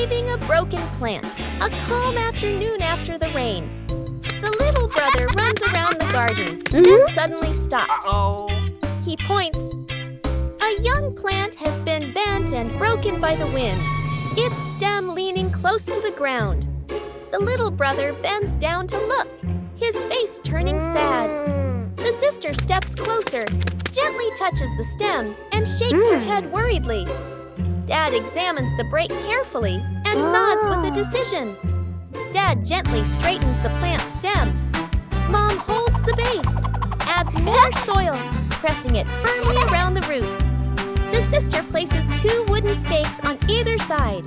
Saving a broken plant. A calm afternoon after the rain. The little brother runs around the garden, then suddenly stops. He points. A young plant has been bent and broken by the wind, its stem leaning close to the ground. The little brother bends down to look, his face turning sad. The sister steps closer, gently touches the stem, and shakes her head worriedly. Dad examines the break carefully and nods with a decision. Dad gently straightens the plant's stem. Mom holds the base, adds more soil, pressing it firmly around the roots. The sister places 2 wooden stakes on either side.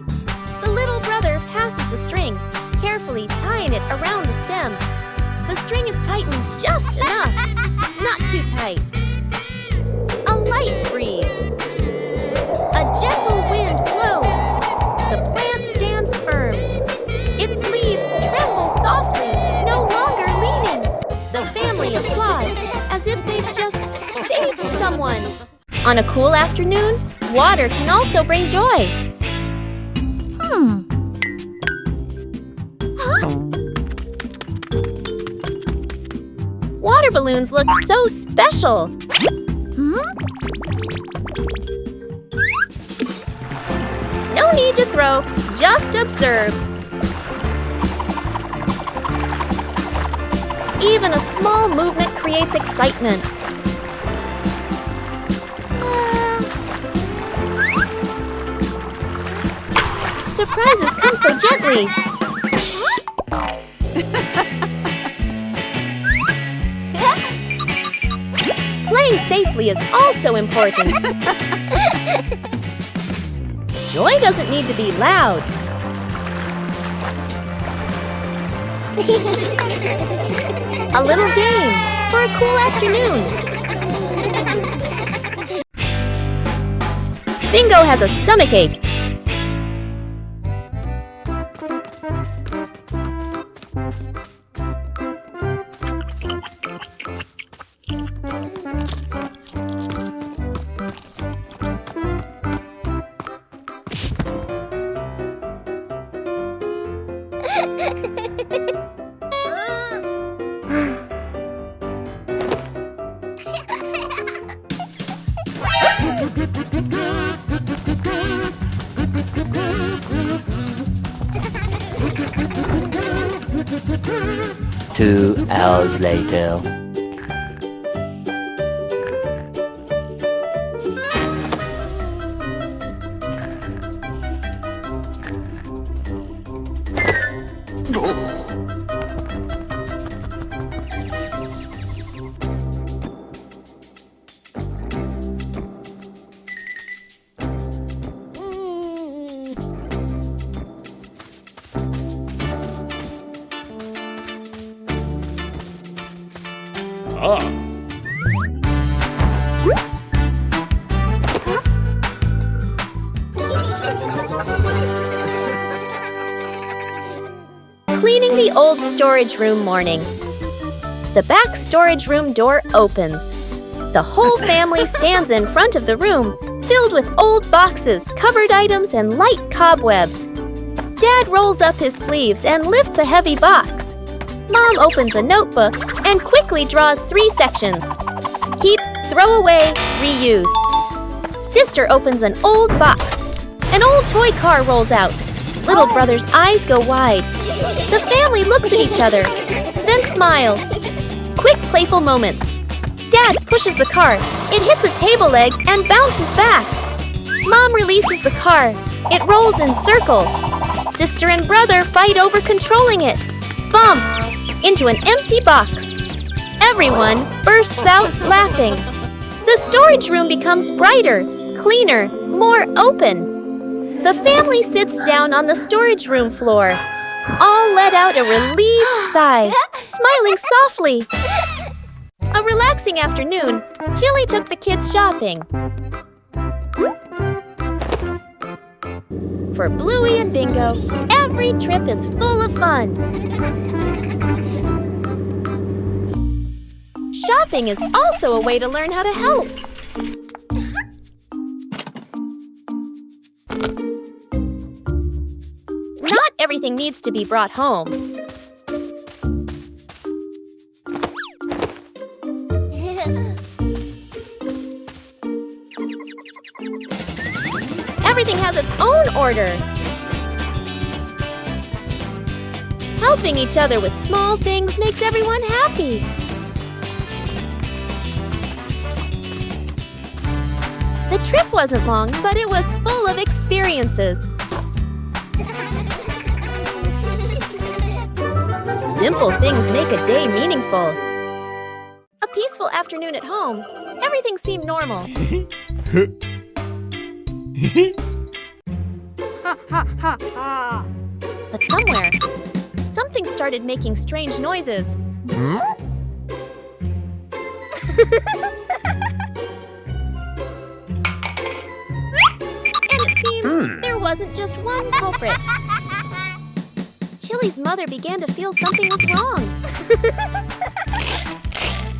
The little brother passes the string, carefully tying it around the stem. The string is tightened just enough, not too tight. A light breeze. A gentle wind blows. The plant stands firm. Its leaves tremble softly, no longer leaning. The family applauds as if they've just saved someone. On a cool afternoon, water can also bring joy. Water balloons look so special. No need to throw, just observe. Even a small movement creates excitement. Surprises come so gently. Playing safely is also important. Joy doesn't need to be loud. A little game for a cool afternoon. Bingo has a stomachache. Two hours later. Cleaning the old storage room morning. The back storage room door opens. The whole family stands in front of the room, filled with old boxes, covered items, and light cobwebs. Dad rolls up his sleeves and lifts a heavy box. Mom opens a notebook and quickly draws 3 sections. Keep, throw away, reuse. Sister opens an old box. An old toy car rolls out. Little brother's eyes go wide. The family looks at each other, then smiles. Quick, playful moments. Dad pushes the car. It hits a table leg and bounces back. Mom releases the car. It rolls in circles. Sister and brother fight over controlling it. Bump! Into an empty box. Everyone bursts out laughing. The storage room becomes brighter, cleaner, more open. The family sits down on the storage room floor. All let out a relieved sigh, smiling softly. A relaxing afternoon, Chili took the kids shopping. For Bluey and Bingo, every trip is full of fun. Shopping is also a way to learn how to help. Everything needs to be brought home. Everything has its own order. Helping each other with small things makes everyone happy. The trip wasn't long, but it was full of experiences. Simple things make a day meaningful. A peaceful afternoon at home. Everything seemed normal. But somewhere, something started making strange noises. And it seemed there wasn't just one culprit. Chili's mother began to feel something was wrong.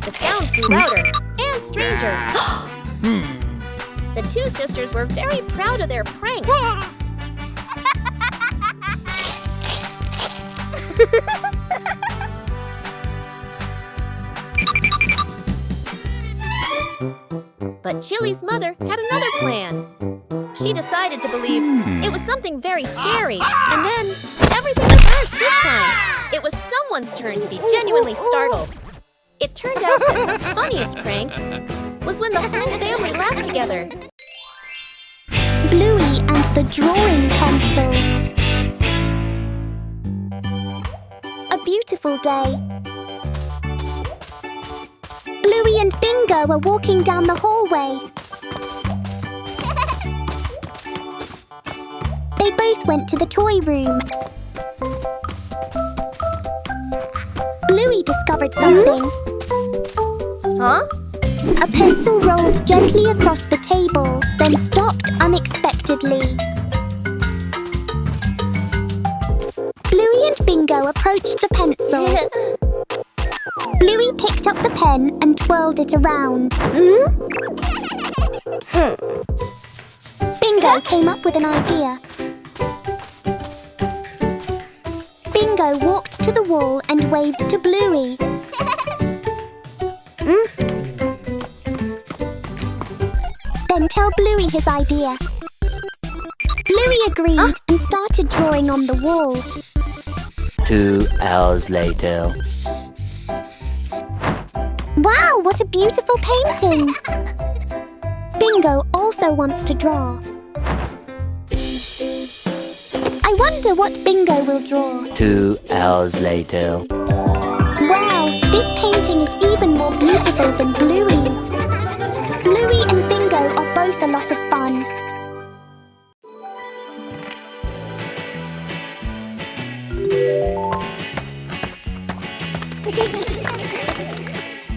The sounds grew louder and stranger. The two sisters were very proud of their prank. But Chili's mother had another plan. She decided to believe it was something very scary, and then everything reversed this time. It was someone's turn to be genuinely startled. It turned out that the funniest prank was when the whole family laughed together. Bluey and the drawing pencil. A beautiful day. Bluey and Bingo are walking down the hallway. They both went to the toy room. Bluey discovered something. Huh? A pencil rolled gently across the table, then stopped unexpectedly. Bluey and Bingo approached the pencil. Bluey picked up the pen and twirled it around. Bingo came up with an idea. Bingo walked to the wall and waved to Bluey. Then tell Bluey his idea. Bluey agreed and started drawing on the wall. 2 hours later. Wow, what a beautiful painting! Bingo also wants to draw. I wonder what Bingo will draw. 2 hours later. Wow, this painting is even more beautiful than Bluey's. Bluey and Bingo are both a lot of fun.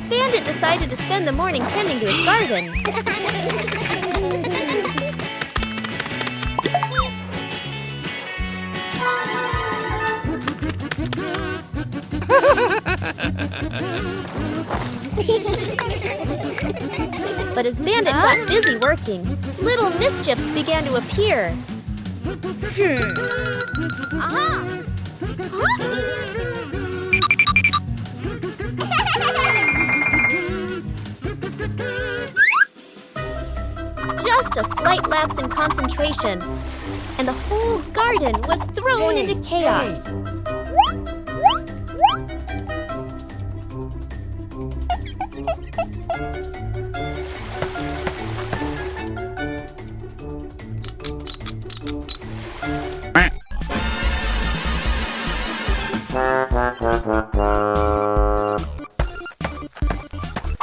Bandit decided to spend the morning tending to his garden. But as Bandit got busy working, little mischiefs began to appear. Just a slight lapse in concentration, and the whole garden was thrown into chaos.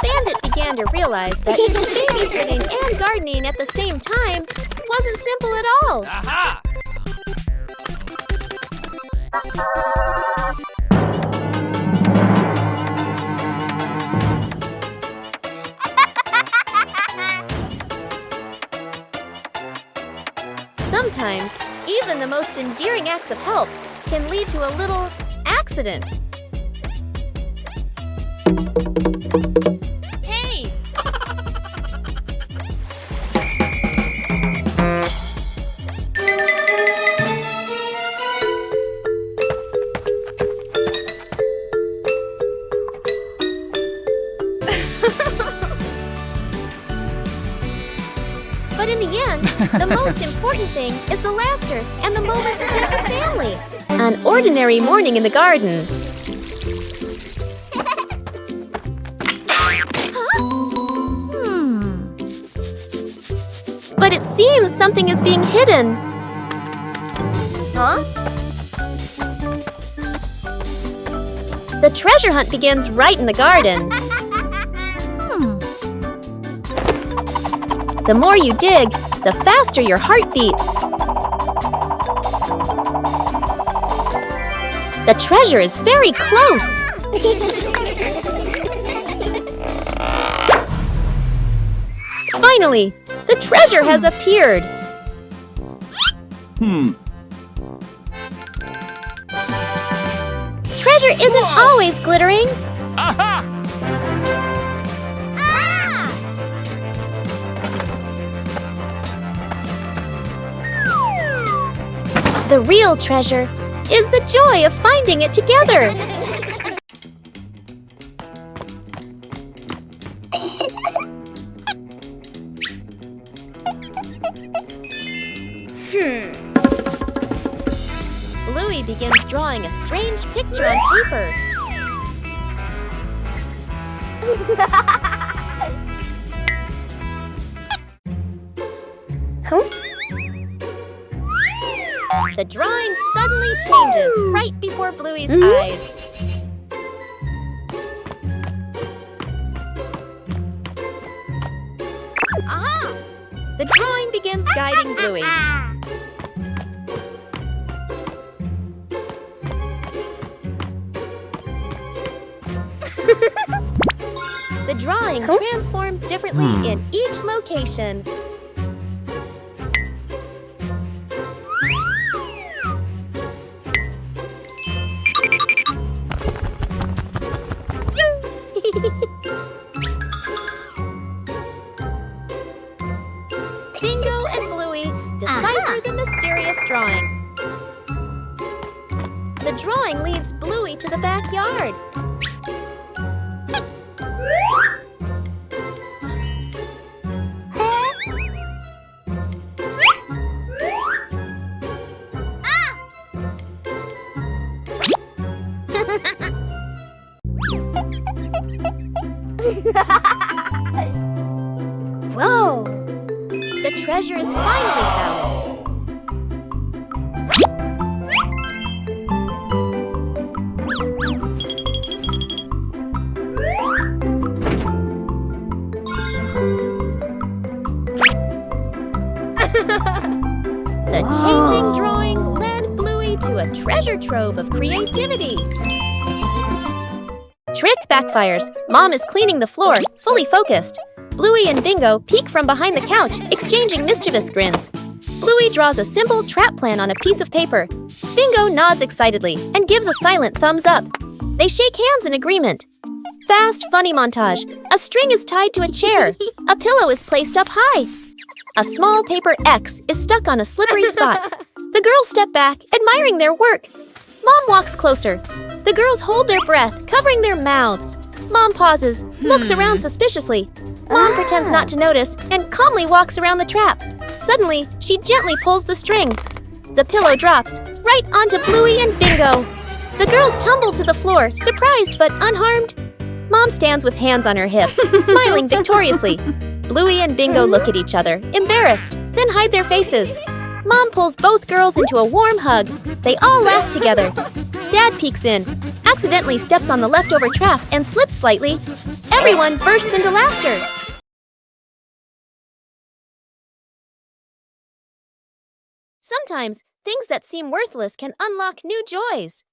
Bandit began to realize that babysitting and gardening at the same time wasn't simple at all. Aha! Sometimes, even the most endearing acts of help can lead to a little accident. Hey! The most important thing is the laughter and the moments with the family. An ordinary morning in the garden. But it seems something is being hidden. Huh? The treasure hunt begins right in the garden. The more you dig, the faster your heart beats. The treasure is very close. Finally, the treasure has appeared. Treasure isn't always glittering. Aha! The real treasure is the joy of finding it together. Bluey begins drawing a strange picture on paper. The drawing suddenly changes right before Bluey's eyes. The drawing begins guiding Bluey. The drawing transforms differently in each location. Bingo and Bluey decipher the mysterious drawing. The drawing leads Bluey to the backyard. Whoa! The treasure is finally found. The changing drawing led Bluey to a treasure trove of creativity. Trick backfires. Mom is cleaning the floor, fully focused. Bluey and Bingo peek from behind the couch, exchanging mischievous grins. Bluey draws a simple trap plan on a piece of paper. Bingo nods excitedly and gives a silent thumbs up. They shake hands in agreement. Fast, funny montage. A string is tied to a chair. A pillow is placed up high. A small paper X is stuck on a slippery spot. The girls step back, admiring their work. Mom walks closer. The girls hold their breath, covering their mouths. Mom pauses, looks around suspiciously. Mom pretends not to notice and calmly walks around the trap. Suddenly, she gently pulls the string. The pillow drops right onto Bluey and Bingo. The girls tumble to the floor, surprised but unharmed. Mom stands with hands on her hips, smiling victoriously. Bluey and Bingo look at each other, embarrassed, then hide their faces. Mom pulls both girls into a warm hug. They all laugh together. Dad peeks in, accidentally steps on the leftover trap and slips slightly. Everyone bursts into laughter. Sometimes, things that seem worthless can unlock new joys.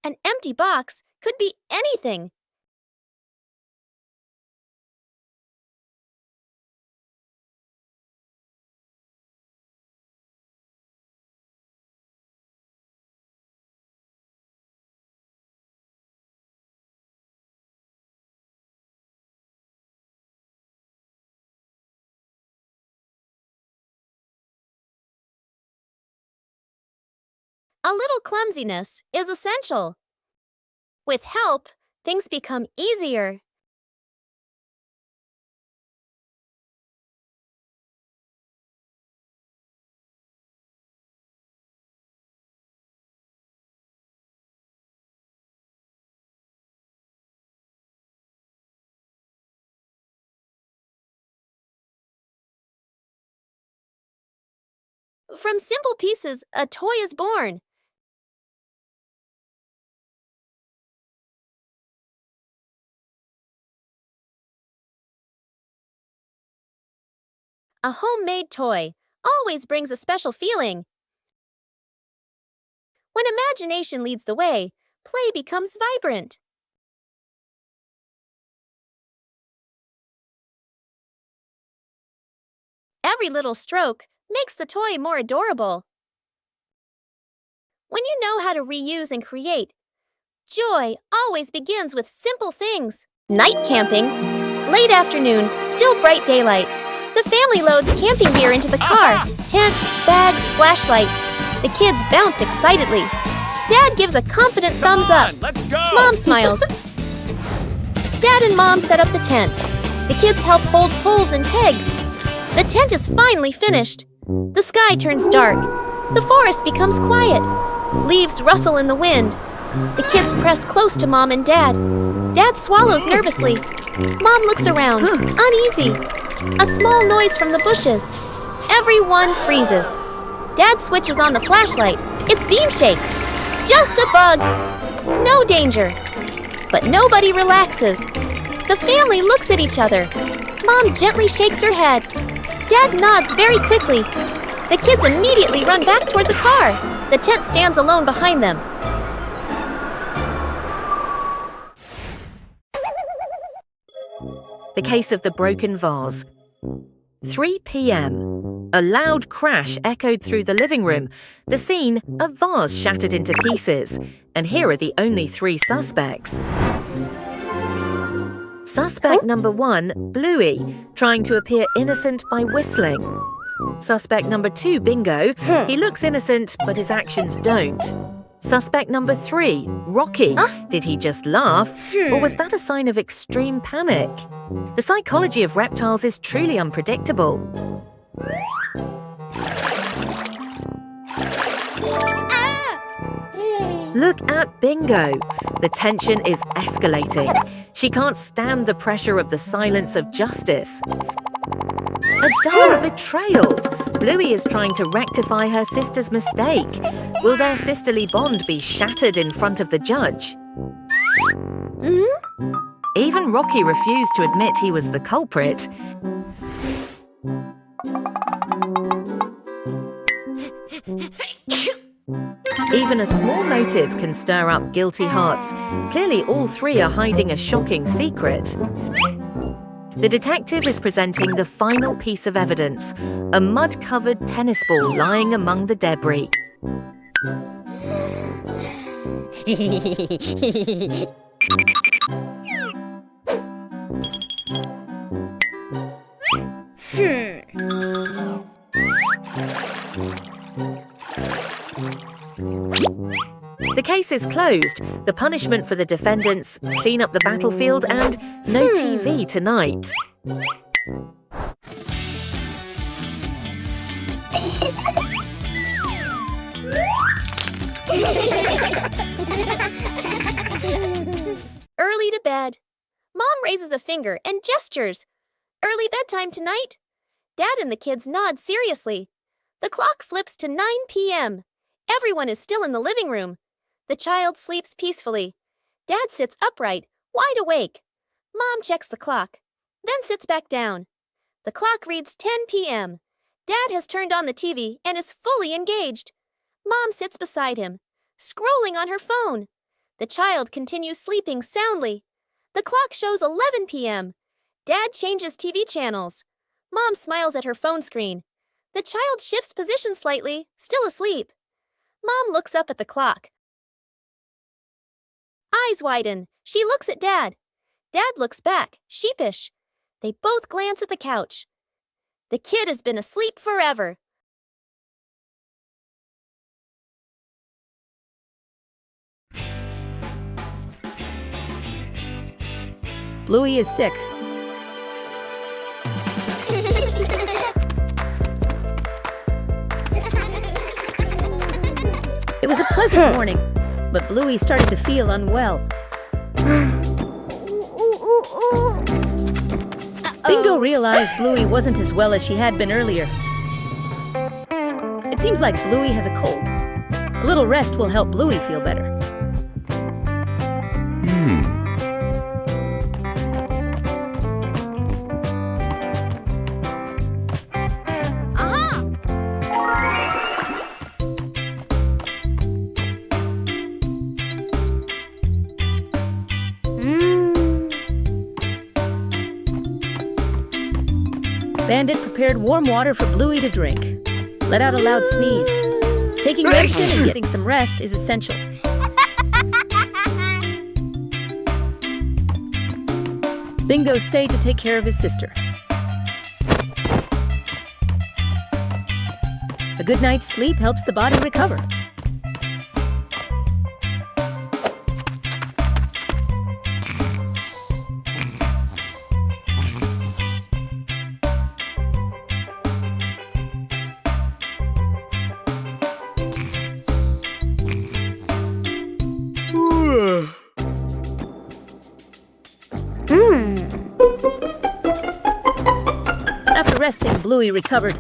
An empty box could be anything. A little clumsiness is essential. With help, things become easier. From simple pieces, a toy is born. A homemade toy always brings a special feeling. When imagination leads the way, play becomes vibrant. Every little stroke makes the toy more adorable. When you know how to reuse and create, joy always begins with simple things. Night camping. Late afternoon, still bright daylight. The family loads camping gear into the car. Tent, bags, flashlight. The kids bounce excitedly. Dad gives a confident thumbs up. Let's go! Mom smiles. Dad and Mom set up the tent. The kids help hold poles and pegs. The tent is finally finished. The sky turns dark. The forest becomes quiet. Leaves rustle in the wind. The kids press close to Mom and Dad. Dad swallows nervously. Mom looks around, uneasy. A small noise from the bushes. Everyone freezes. Dad switches on the flashlight. Its beam shakes. Just a bug. No danger. But nobody relaxes. The family looks at each other. Mom gently shakes her head. Dad nods very quickly. The kids immediately run back toward the car. The tent stands alone behind them. The case of the broken vase. 3 p.m. A loud crash echoed through the living room. The scene, a vase shattered into pieces. And here are the only 3 suspects. Suspect number 1, Bluey, trying to appear innocent by whistling. Suspect number 2, Bingo. He looks innocent, but his actions don't. Suspect number 3, Rocky. Did he just laugh, or was that a sign of extreme panic? The psychology of reptiles is truly unpredictable. Look at Bingo. The tension is escalating. She can't stand the pressure of the silence of justice. A double betrayal. Bluey is trying to rectify her sister's mistake. Will their sisterly bond be shattered in front of the judge? Even Rocky refused to admit he was the culprit. Even a small motive can stir up guilty hearts. Clearly, all 3 are hiding a shocking secret. The detective is presenting the final piece of evidence, a mud-covered tennis ball lying among the debris. The case is closed. The punishment for the defendants: clean up the battlefield and no TV tonight. Early to bed. Mom raises a finger and gestures. Early bedtime tonight. Dad and the kids nod seriously. The clock flips to 9 p.m. Everyone is still in the living room. The child sleeps peacefully. Dad sits upright, wide awake. Mom checks the clock, then sits back down. The clock reads 10 p.m. Dad has turned on the TV and is fully engaged. Mom sits beside him, scrolling on her phone. The child continues sleeping soundly. The clock shows 11 p.m. Dad changes TV channels. Mom smiles at her phone screen. The child shifts position slightly, still asleep. Mom looks up at the clock. Eyes widen. She looks at Dad. Dad looks back, sheepish. They both glance at the couch. The kid has been asleep forever. Bluey is sick. It was a pleasant morning, but Bluey started to feel unwell. Bingo realized Bluey wasn't as well as she had been earlier. It seems like Bluey has a cold. A little rest will help Bluey feel better. Bandit prepared warm water for Bluey to drink. Let out a loud sneeze. Taking medicine and getting some rest is essential. Bingo stayed to take care of his sister. A good night's sleep helps the body recover. After resting, Bluey recovered.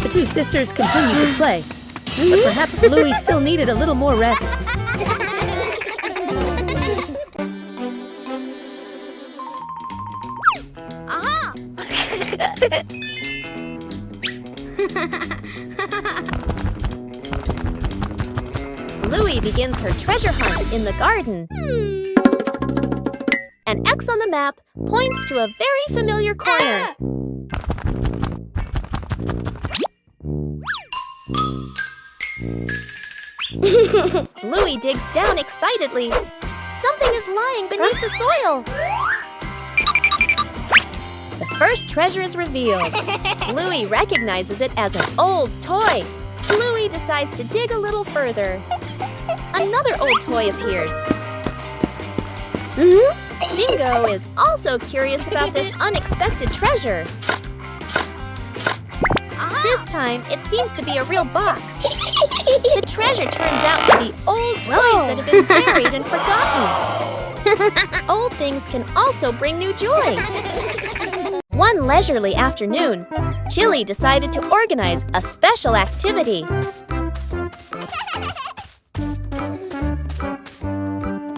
The two sisters continued to play, but perhaps Bluey still needed a little more rest. Bluey begins her treasure hunt in the garden. An X on the map points to a very familiar corner. Bluey digs down excitedly. Something is lying beneath the soil. The first treasure is revealed. Bluey recognizes it as an old toy. Bluey decides to dig a little further. Another old toy appears. Bingo is also curious about this unexpected treasure. This time, it seems to be a real box. The treasure turns out to be old toys that have been buried and forgotten. Old things can also bring new joy. One leisurely afternoon, Chili decided to organize a special activity.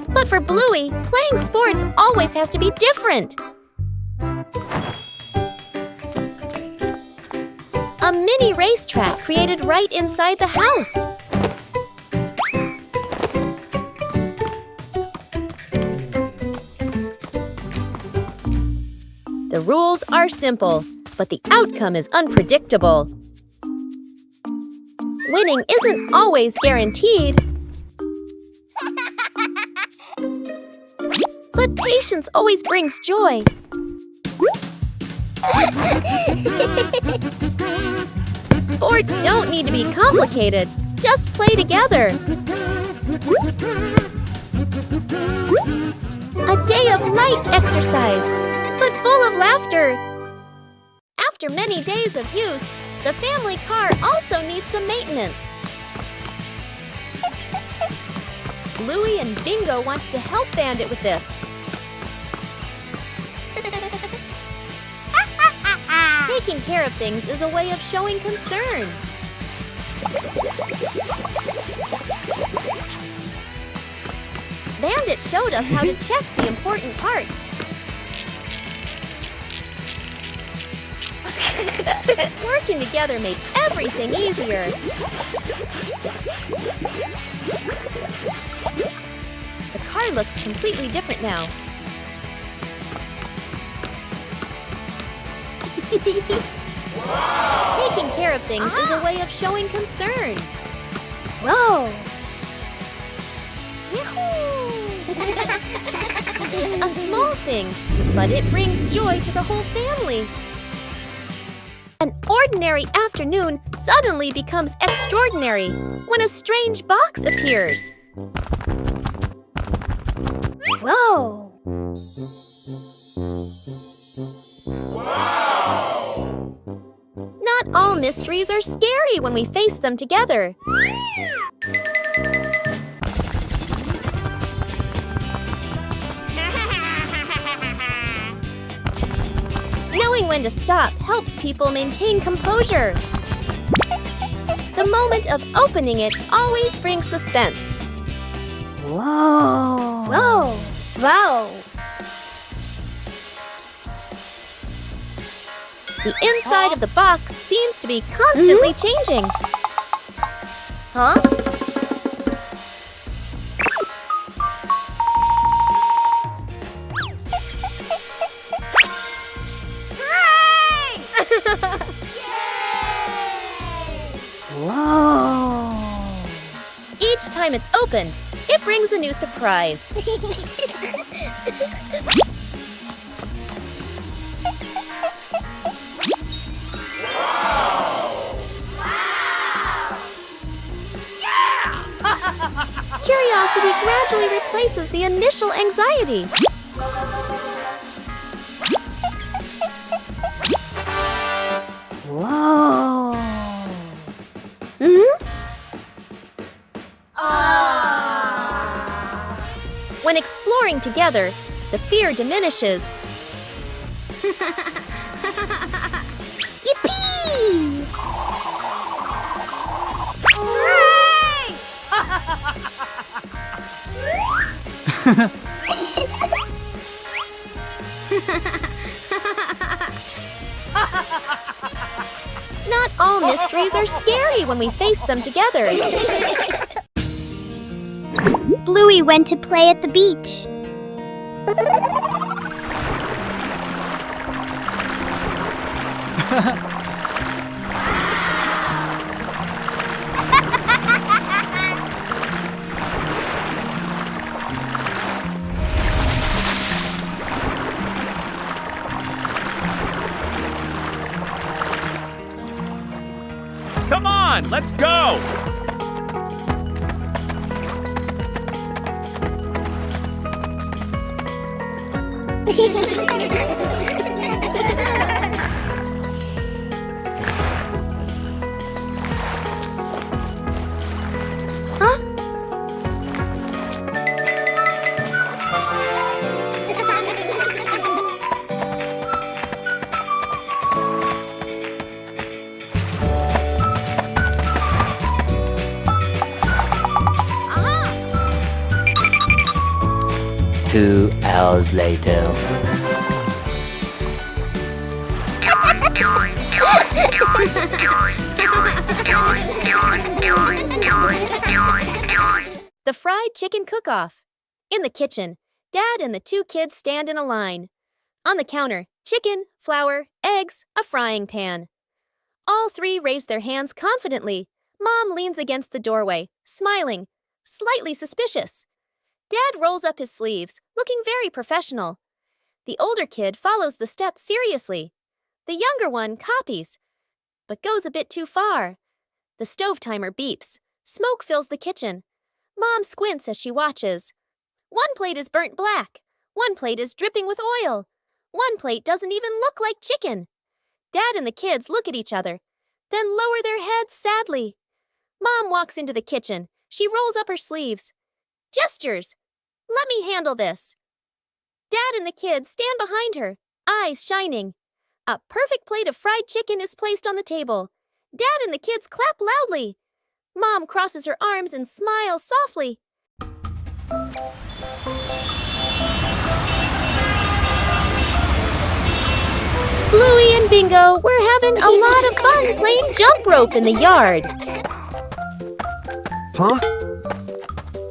But for Bluey, playing sports always has to be different. A mini racetrack created right inside the house. The rules are simple, but the outcome is unpredictable. Winning isn't always guaranteed. But patience always brings joy. Sports don't need to be complicated. Just play together. A day of light exercise, but full of laughter. After many days of use, the family car also needs some maintenance. Bluey and Bingo wanted to help Bandit with this. Taking care of things is a way of showing concern. Bandit showed us how to check the important parts. Working together made everything easier. The car looks completely different now. Taking care of things is a way of showing concern. Whoa! A small thing, but it brings joy to the whole family. An ordinary afternoon suddenly becomes extraordinary when a strange box appears. Whoa! Not all mysteries are scary when we face them together. Knowing when to stop helps people maintain composure. The moment of opening it always brings suspense. Whoa! Whoa! Whoa! The inside of the box seems to be constantly changing. Huh? Whoa! Each time it's opened, it brings a new surprise. Curiosity gradually replaces the initial anxiety. Whoa! When exploring together, the fear diminishes. Yippee! Not all mysteries are scary when we face them together. Bluey went to play at the beach. Come on, let's go! Two hours later. The fried chicken cook-off. In the kitchen, Dad and the two kids stand in a line. On the counter, chicken, flour, eggs, a frying pan. All three raise their hands confidently. Mom leans against the doorway, smiling, slightly suspicious. Dad rolls up his sleeves, looking very professional. The older kid follows the steps seriously. The younger one copies, but goes a bit too far. The stove timer beeps. Smoke fills the kitchen. Mom squints as she watches. One plate is burnt black. One plate is dripping with oil. One plate doesn't even look like chicken. Dad and the kids look at each other, then lower their heads sadly. Mom walks into the kitchen. She rolls up her sleeves. Gestures. Let me handle this. Dad and the kids stand behind her, eyes shining. A perfect plate of fried chicken is placed on the table. Dad and the kids clap loudly. Mom crosses her arms and smiles softly. Bluey and Bingo were having a lot of fun playing jump rope in the yard. Huh?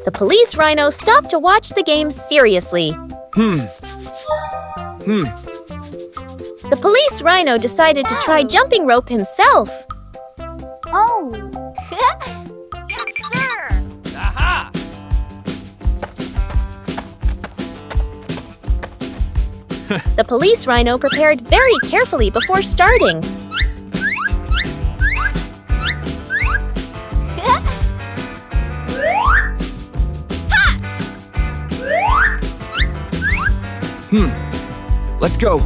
The police rhino stopped to watch the game seriously. The police rhino decided to try jumping rope himself. Oh! Yes, sir! Aha! The police rhino prepared very carefully before starting. Let's go.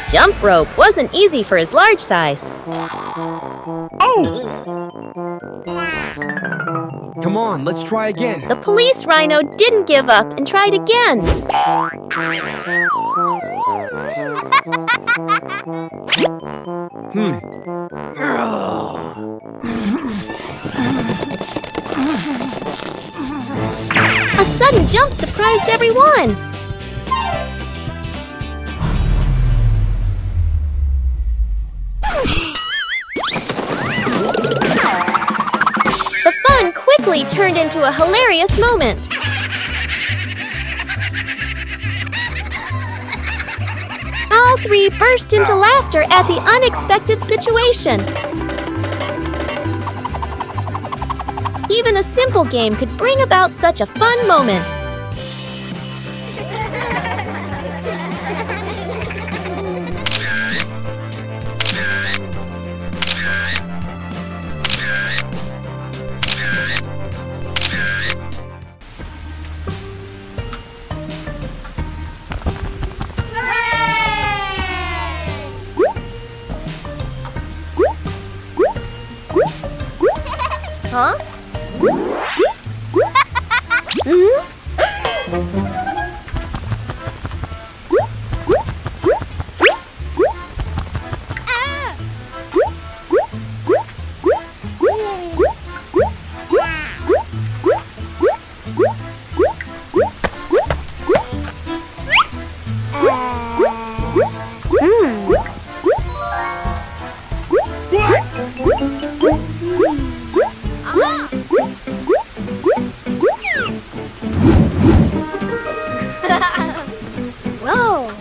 Jump rope wasn't easy for his large size. Come on, let's try again. The police rhino didn't give up and tried again. A sudden jump surprised everyone. The fun quickly turned into a hilarious moment. All three burst into laughter at the unexpected situation. Even a simple game could bring about such a fun moment. Huh? Whoa!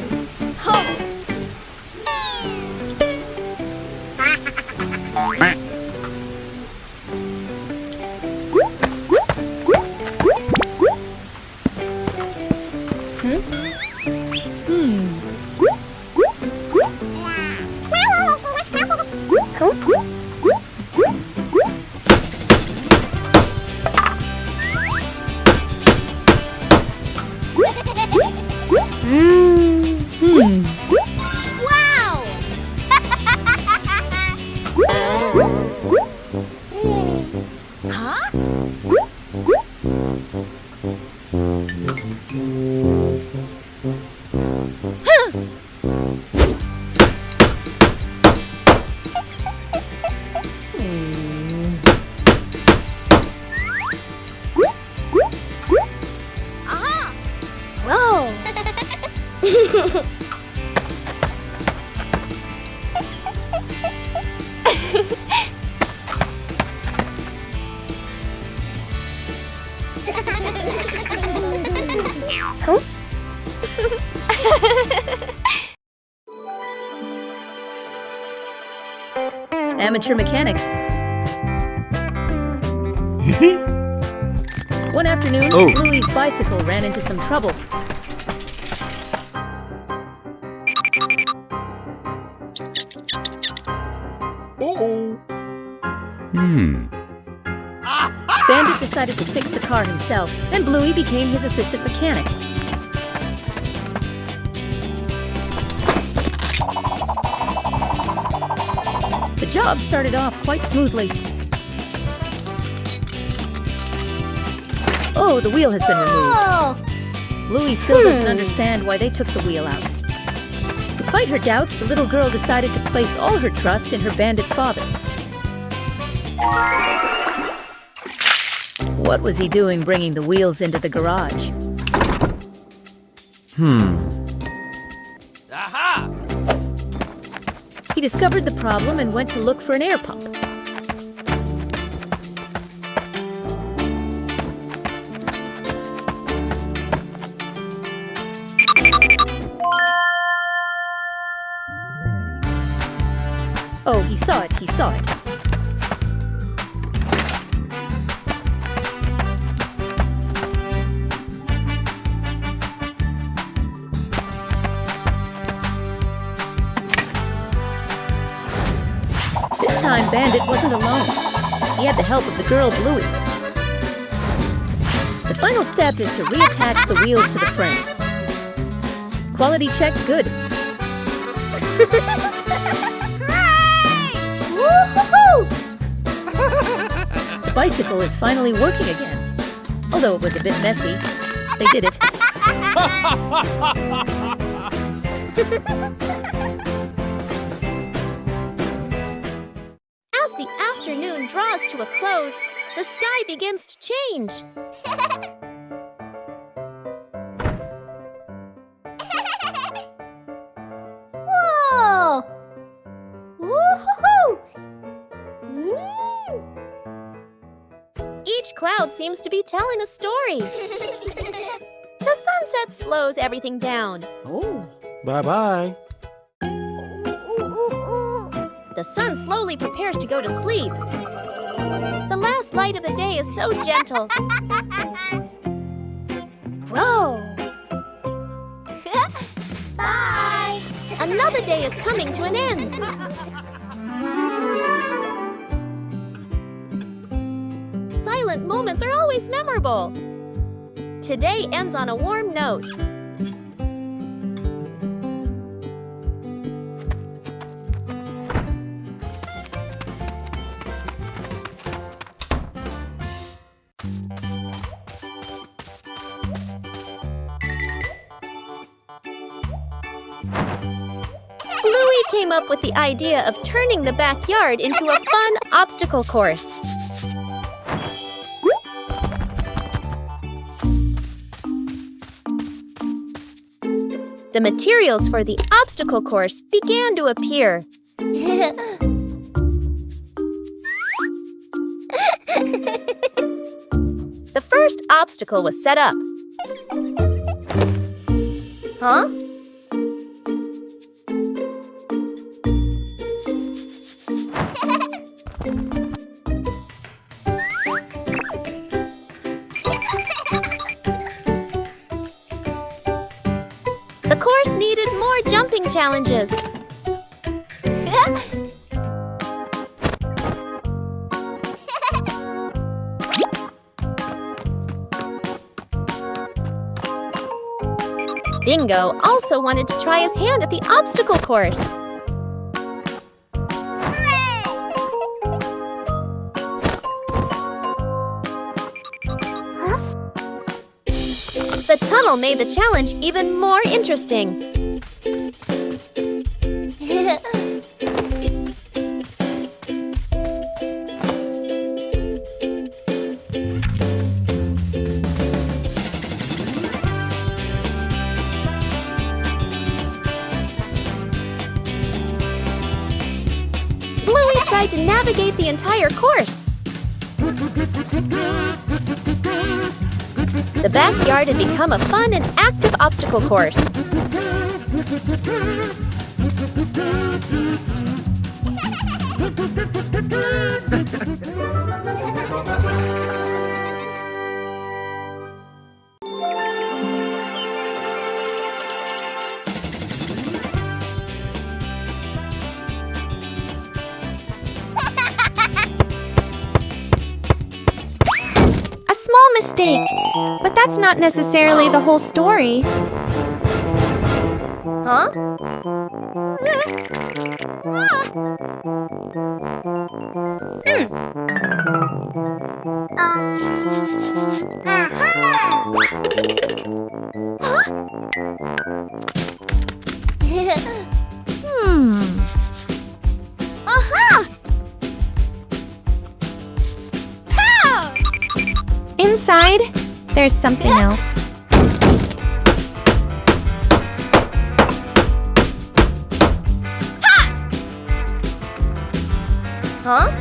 Wow! Whoa! Amateur mechanic. One afternoon, Bluey's bicycle ran into some trouble. Bandit decided to fix the car himself, and Bluey became his assistant mechanic. The job started off quite smoothly. Oh, the wheel has been removed. Bluey still doesn't understand why they took the wheel out. Despite her doubts, the little girl decided to place all her trust in her bandit father. What was he doing bringing the wheels into the garage? Aha! He discovered the problem and went to look for an air pump. Oh, he saw it, he saw it. This time, Bandit wasn't alone. He had the help of the girl, Bluey. The final step is to reattach the wheels to the frame. Quality check good. The bicycle is finally working again. Although it was a bit messy, they did it. As the afternoon draws to a close, the sky begins to change. Whoa! Woohoo! Each cloud seems to be telling a story. The sunset slows everything down. Bye-bye. The sun slowly prepares to go to sleep. The last light of the day is so gentle. Whoa! Bye! Another day is coming to an end. Silent moments are always memorable. Today ends on a warm note. Bluey came up with the idea of turning the backyard into a fun obstacle course. The materials for the obstacle course began to appear. The first obstacle was set up. Huh? The course needed more jumping challenges. Bingo also wanted to try his hand at the obstacle course. The tunnel made the challenge even more interesting. Bluey tried to navigate the entire course. The backyard had become a fun and active obstacle course. Small mistake, but that's not necessarily the whole story. Huh? Aha! Inside, there's something else. Huh?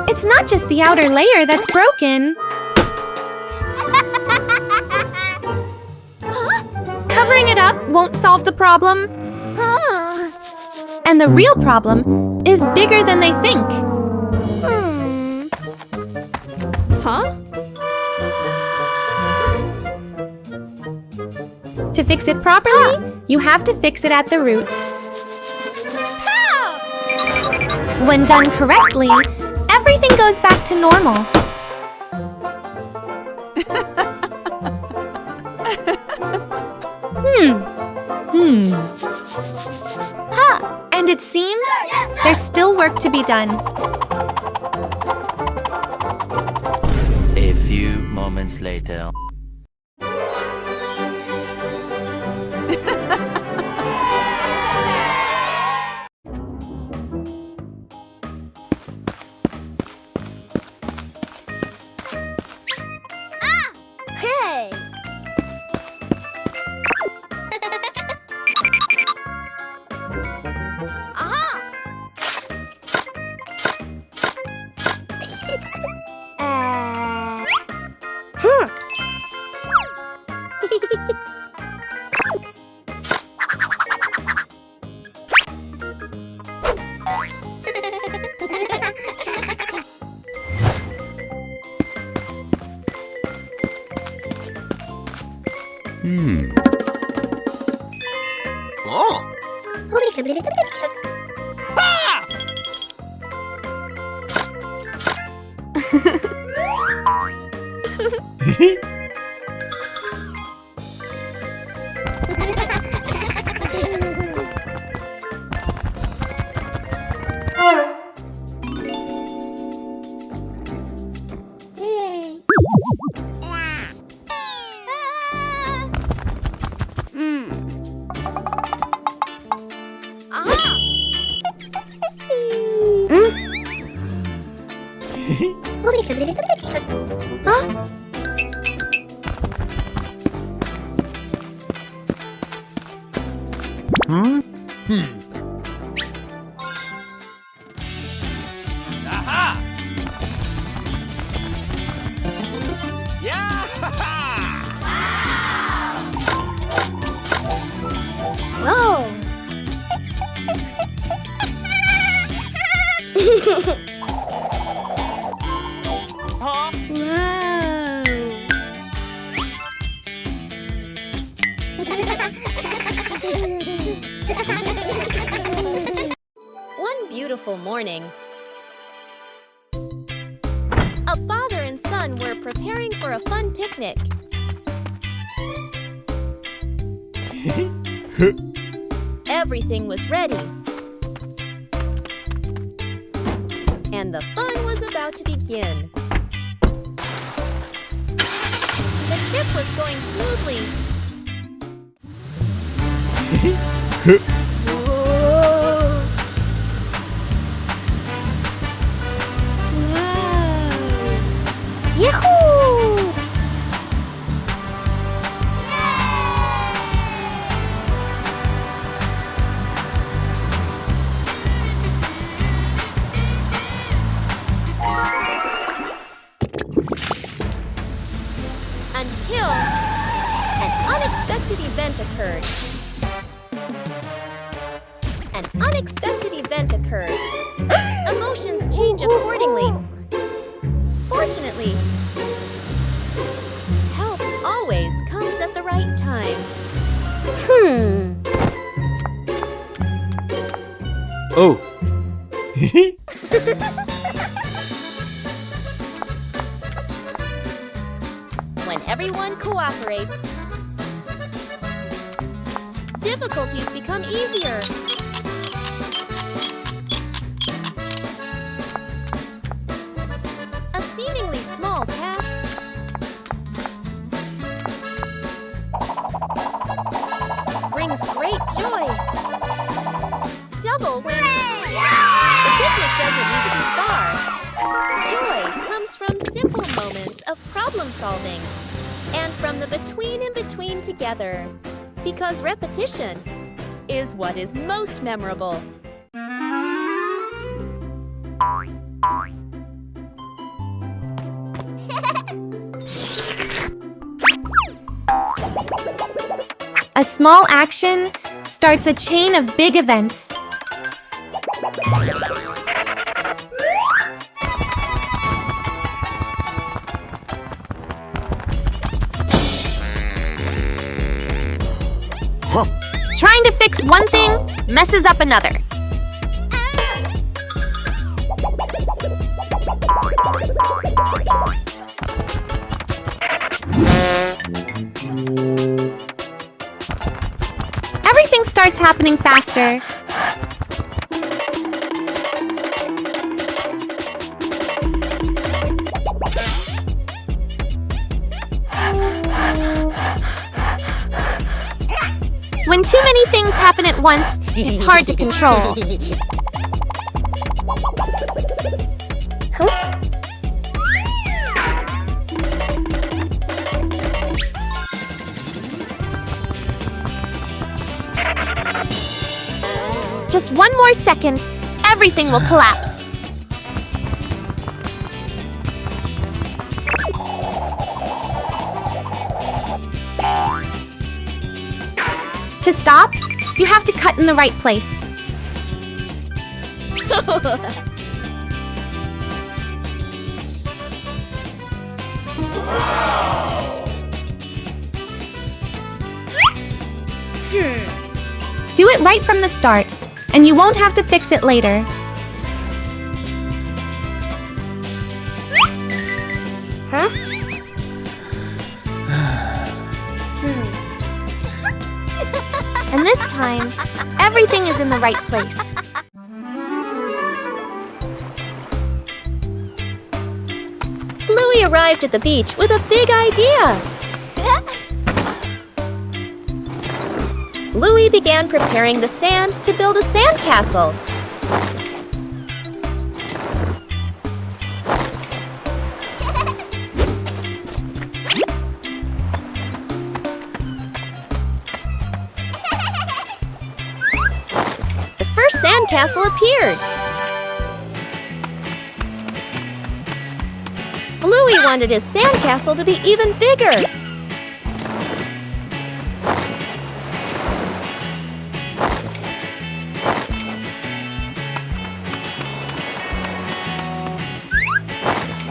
It's not just the outer layer that's broken. won't solve the problem. And the real problem is bigger than they think. Huh? To fix it properly, you have to fix it at the root. When done correctly, everything goes back to normal. And it seems there's still work to be done. A few moments later. Hey! Aha! Aha! Yeah! Whoa! Huh? One beautiful morning, a father and son were preparing for a fun picnic. Everything was ready. And the fun was about to begin. The trip was going smoothly. Yahoo! Until an unexpected event occurred. An unexpected event occurred. Emotions change accordingly. Fortunately, help always comes at the right time. Oh. When everyone cooperates, difficulties become easier. A seemingly small task brings great joy. Double when the picnic doesn't need to be far. Joy comes from simple moments of problem solving and from the between and between together, because repetition is what is most memorable. A small action starts a chain of big events. Trying to fix one thing messes up another. Everything starts happening faster. When too many things happen at once, it's hard to control. Just one more second, everything will collapse. To stop, you have to cut in the right place. Do it right from the start, and you won't have to fix it later. Huh? And this time, everything is in the right place. Bluey arrived at the beach with a big idea. Bluey began preparing the sand to build a sandcastle. The first sandcastle appeared. Bluey wanted his sandcastle to be even bigger.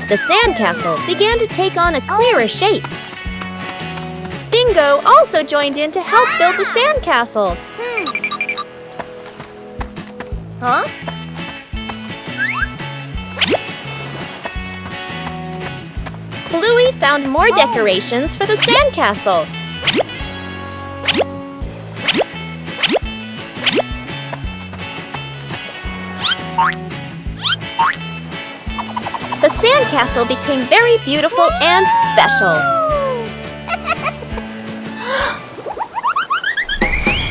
The sandcastle began to take on a clearer shape. Bingo also joined in to help build the sandcastle. Huh? Bluey found more decorations for the sandcastle. The sandcastle became very beautiful and special.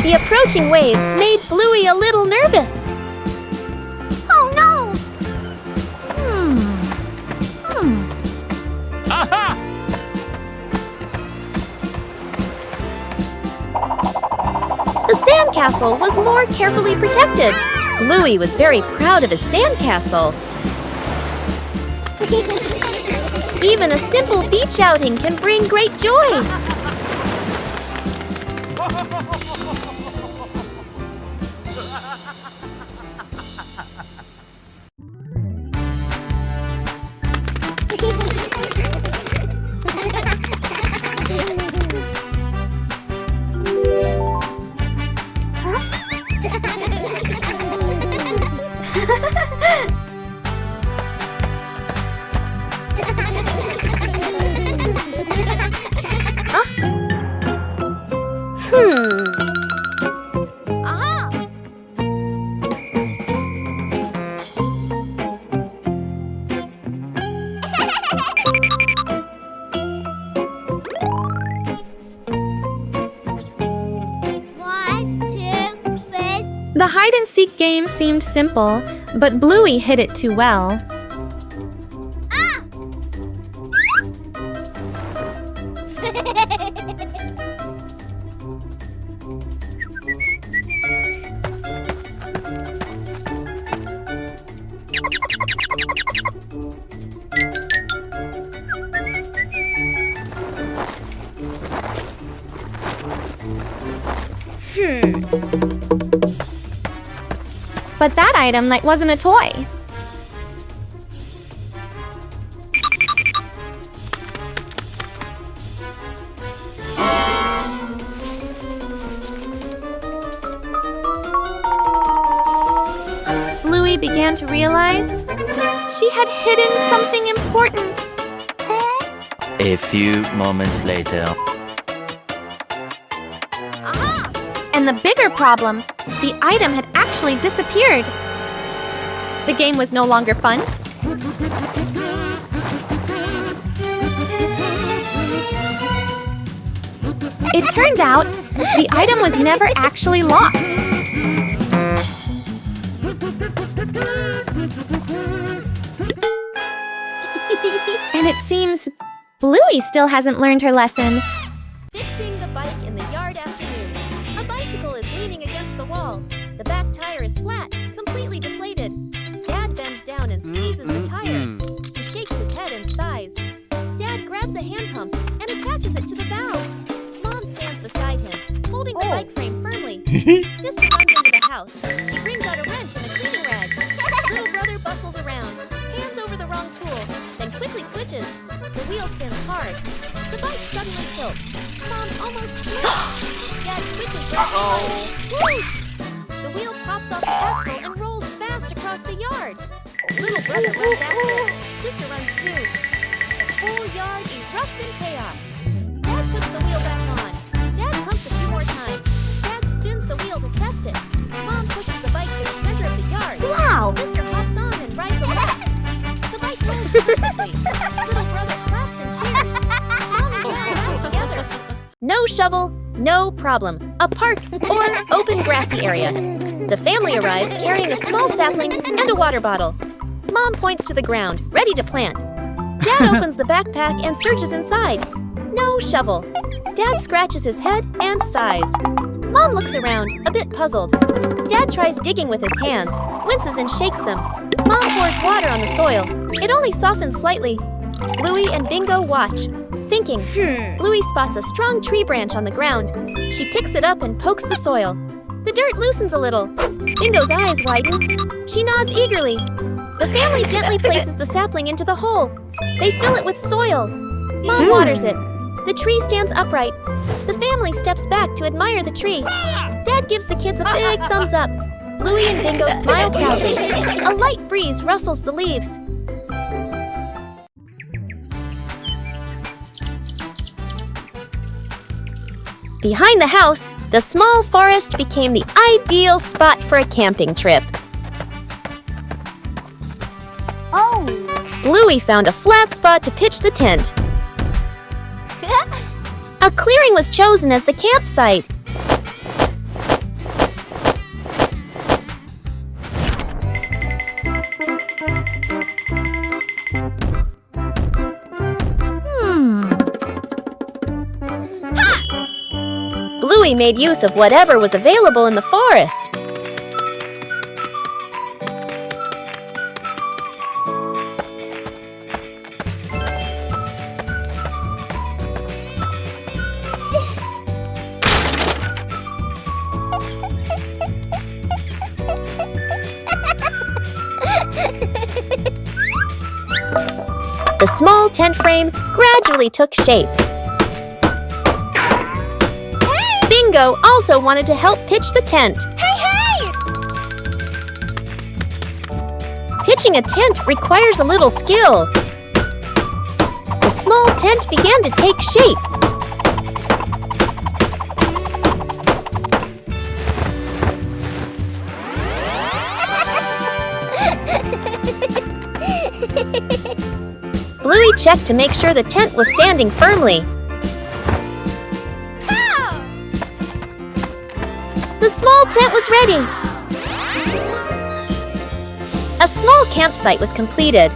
The approaching waves made Bluey a little nervous. Oh no! Aha! The sandcastle was more carefully protected. Bluey was very proud of his sandcastle. Even a simple beach outing can bring great joy. Aha! One, two, fish. The hide-and-seek game seemed simple, but Bluey hid it too well. But that item wasn't a toy. Bluey began to realize she had hidden something important. A few moments later. And the bigger problem, the item had actually disappeared. The game was no longer fun. It turned out the item was never actually lost. And it seems Bluey still hasn't learned her lesson. Fixing the bike in the yard afternoon. A bicycle is leaning against the wall. The back tire is flat, completely deflated. Dad bends down and squeezes the tire. He shakes his head and sighs. Dad grabs a hand pump and attaches it to the valve. Mom stands beside him, holding the bike frame firmly. Sister runs into the house. She brings out a wrench and a cleaning rag. Little brother bustles around, hands over the wrong tool, then quickly switches. The wheel spins hard. The bike suddenly tilts. Mom almost slips. Dad quickly grabs the bike. Woo! The wheel pops off the axle and rolls fast across the yard. Little brother runs after it. Sister runs too. The whole yard erupts in chaos. Dad puts the wheel back on. Dad pumps a few more times. Dad spins the wheel to test it. Mom pushes the bike to the center of the yard. Wow! Sister hops on and rides a lap. The bike rolls perfectly. Little brother claps and cheers. Mom and Dad laugh together. No shovel, no problem. A park or open grassy area. The family arrives carrying a small sapling and a water bottle. Mom points to the ground, ready to plant. Dad opens the backpack and searches inside. No shovel. Dad scratches his head and sighs. Mom looks around, a bit puzzled. Dad tries digging with his hands, winces and shakes them. Mom pours water on the soil. It only softens slightly. Bluey and Bingo watch, thinking. Bluey spots a strong tree branch on the ground. She picks it up and pokes the soil. The dirt loosens a little. Bingo's eyes widen. She nods eagerly. The family gently places the sapling into the hole. They fill it with soil. Mom waters it. The tree stands upright. The family steps back to admire the tree. Dad gives the kids a big thumbs up. Bluey and Bingo smile proudly. A light breeze rustles the leaves. Behind the house, the small forest became the ideal spot for a camping trip. Oh! Bluey found a flat spot to pitch the tent. A clearing was chosen as the campsite. Bluey made use of whatever was available in the forest. The small tent frame gradually took shape. Bingo also wanted to help pitch the tent. Hey! Pitching a tent requires a little skill. The small tent began to take shape. Bluey checked to make sure the tent was standing firmly. The small tent was ready. A small campsite was completed.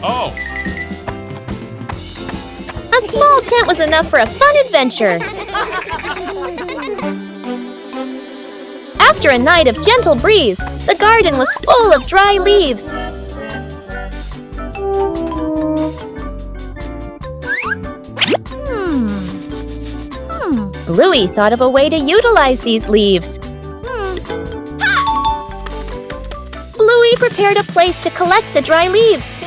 Oh! A small tent was enough for a fun adventure. After a night of gentle breeze, the garden was full of dry leaves. Bluey thought of a way to utilize these leaves. Bluey prepared a place to collect the dry leaves.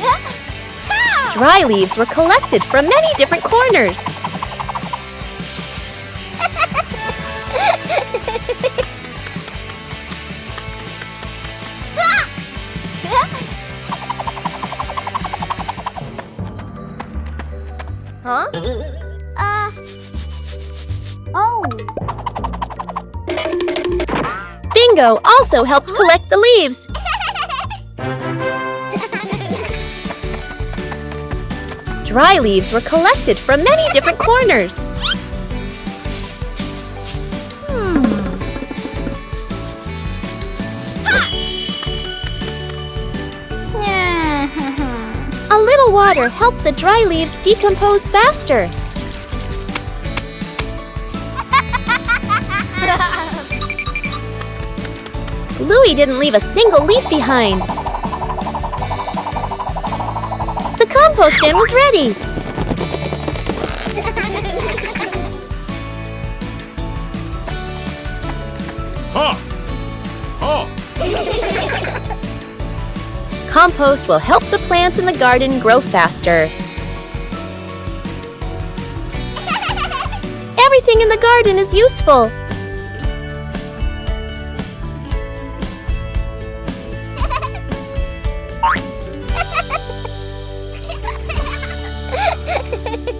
Dry leaves were collected from many different corners. Huh? Oh. Bingo also helped collect the leaves. Dry leaves were collected from many different corners. A little water helped the dry leaves decompose faster. Bluey didn't leave a single leaf behind. The compost bin was ready. Huh. Huh. Compost will help the plants in the garden grow faster. Everything in the garden is useful.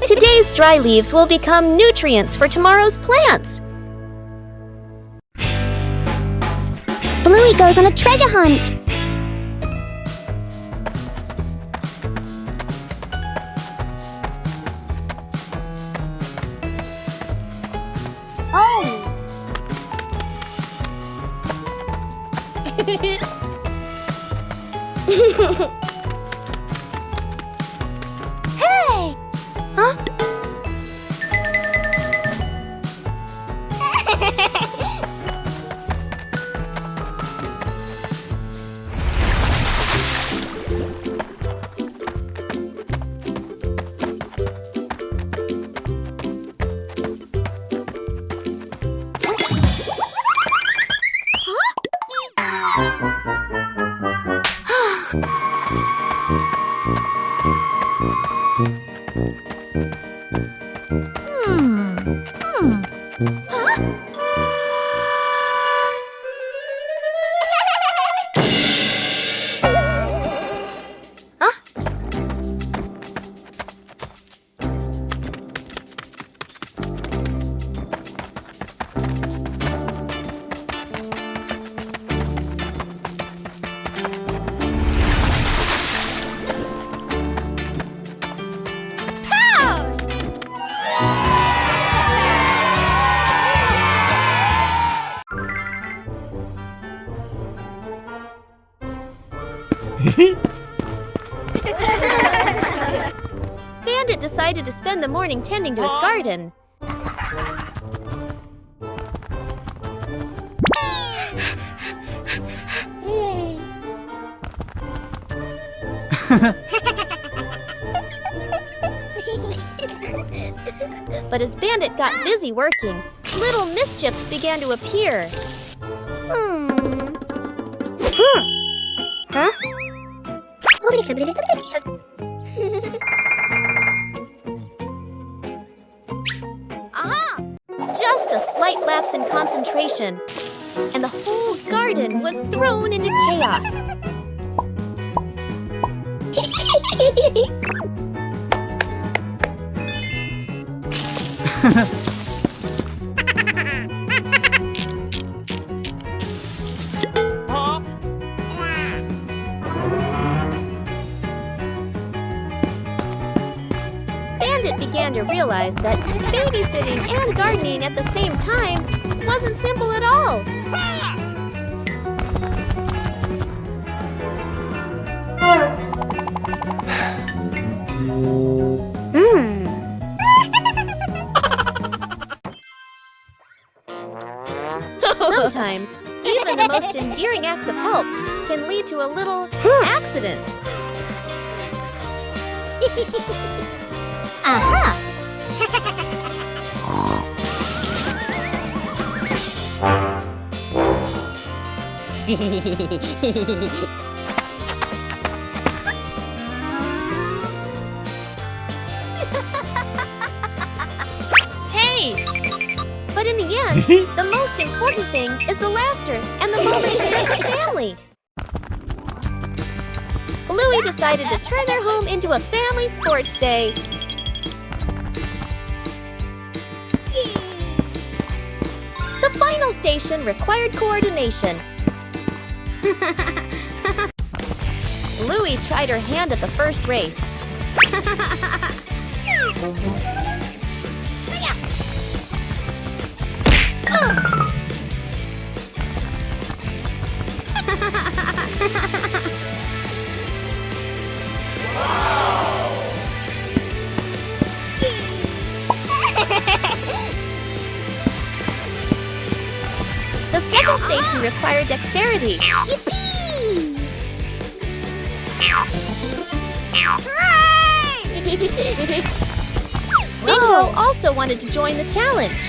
Today's dry leaves will become nutrients for tomorrow's plants. Bluey goes on a treasure hunt. Oh. Hey! Huh? Bandit decided to spend the morning tending to his garden. But as Bandit got busy working, little mischiefs began to appear. Huh? Aha! Just a slight lapse in concentration, and the whole garden was thrown into chaos. Huh? Bandit began to realize that babysitting and gardening at the same time wasn't simple at all. Sometimes, even the most endearing acts of help can lead to a little accident. Aha! Hey! But in the end, the most important thing is the laughter and the moments spent with family. Bluey decided to turn their home into a family sports day. The final station required coordination. Bluey tried her hand at the first race. The second station required dexterity. Bingo also wanted to join the challenge.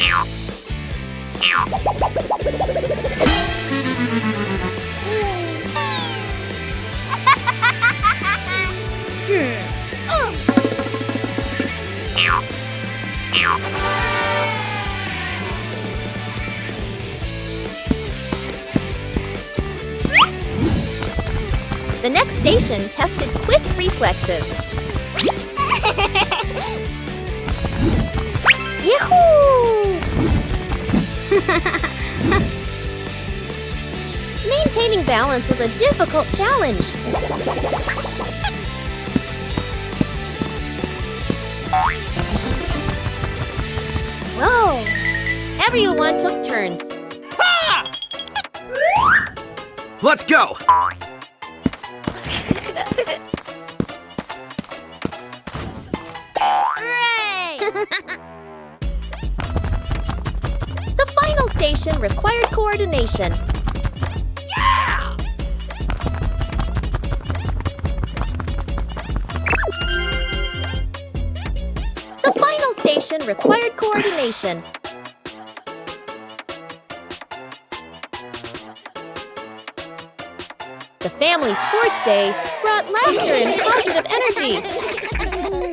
The next station tested quick reflexes. Yahoo! Maintaining balance was a difficult challenge. Whoa! Everyone took turns. Let's go! The final station required coordination. Yeah! The final station required coordination. The family sports day brought laughter and positive energy.